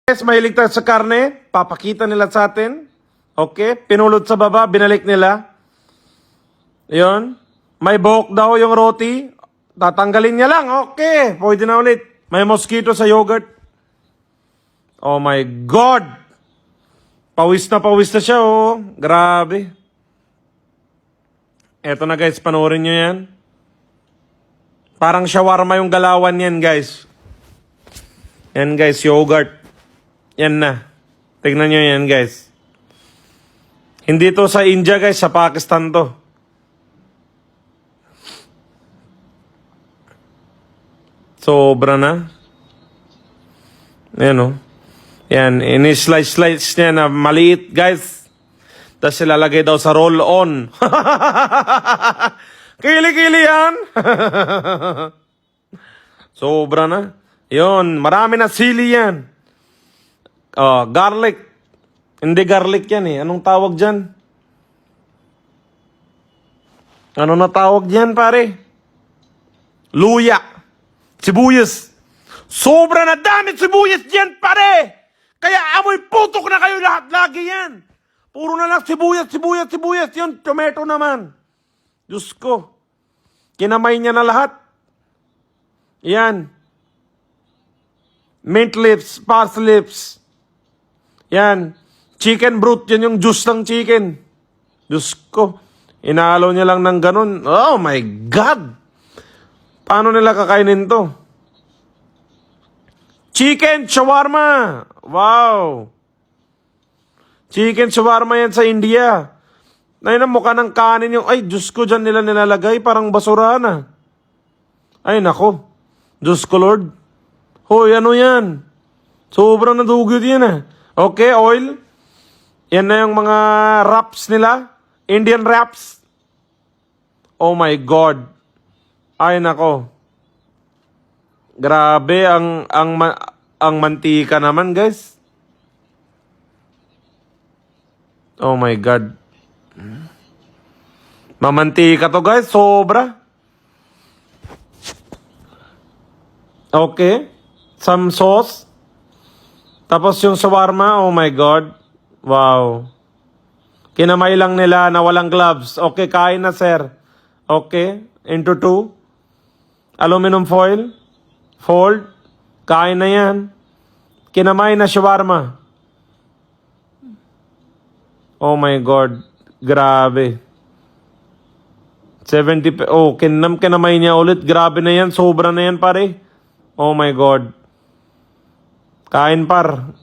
Guys, mahilig tayo sa karne. Papakita nila sa atin. Okay? Pinulot sa baba, binalik nila. Yun. May buhok daw yung roti. Tatanggalin niya lang. Okay. Pwede na ulit. May mosquito sa yogurt. Oh my God! Pawis na siya, oh. Grabe. Eto na guys, panoorin nyo yan. Parang shawarma yung galawan yan, guys. Yan guys, yogurt. Yan na. Tignan nyo yan, guys. Hindi to sa India, guys. Sa Pakistan to. Sobra na. Yan, oh. Yan. Ini-slice niya na maliit, guys. Tapos ilalagay daw sa roll-on. Kili-kili yan. Sobra na. Yun. Marami na sili yan. Garlic. Hindi garlic yan eh. Anong tawag dyan? Ano na tawag dyan, pare? Luya. Sibuyas. Sobra na dami sibuyas dyan, pare! Kaya amoy putok na kayo lahat. Lagi yan. Puro na lang sibuyas. Yun, tomato naman. Diyos ko. Kinamay niya na lahat. Yan. Mint leaves, parsley leaves. Yan. Chicken broth, yan yung juice ng chicken. Diyos ko. Inalo niya lang ng ganun. Oh my God! Paano nila kakainin to? Chicken shawarma! Wow! Chicken shawarma yan sa India. Ay, na mukha ng kanin yung... Ay, Diyos ko, dyan nila nilalagay. Parang basura na. Ay, nako. Diyos ko, Lord. Hoy, ano yan? Sobrang nadugod yan ah. Okay, oil. Yan na yung mga wraps nila. Indian wraps. Oh my God. Ay, nako. Grabe ang mantika naman, guys. Oh my God. Mamantika to, guys. Sobra. Okay. Some sauce. Tapos yung shawarma, oh my God. Wow. Kinamay lang nila na walang gloves. Okay, kain na, sir. Okay. Into 2. Aluminum foil. Fold. Kain na yan. Kinamay na shawarma. Oh my God. Grabe. 70... Oh, kinamay niya ulit. Grabe na yan. Sobra na yan, pare. Oh my God. Kain par.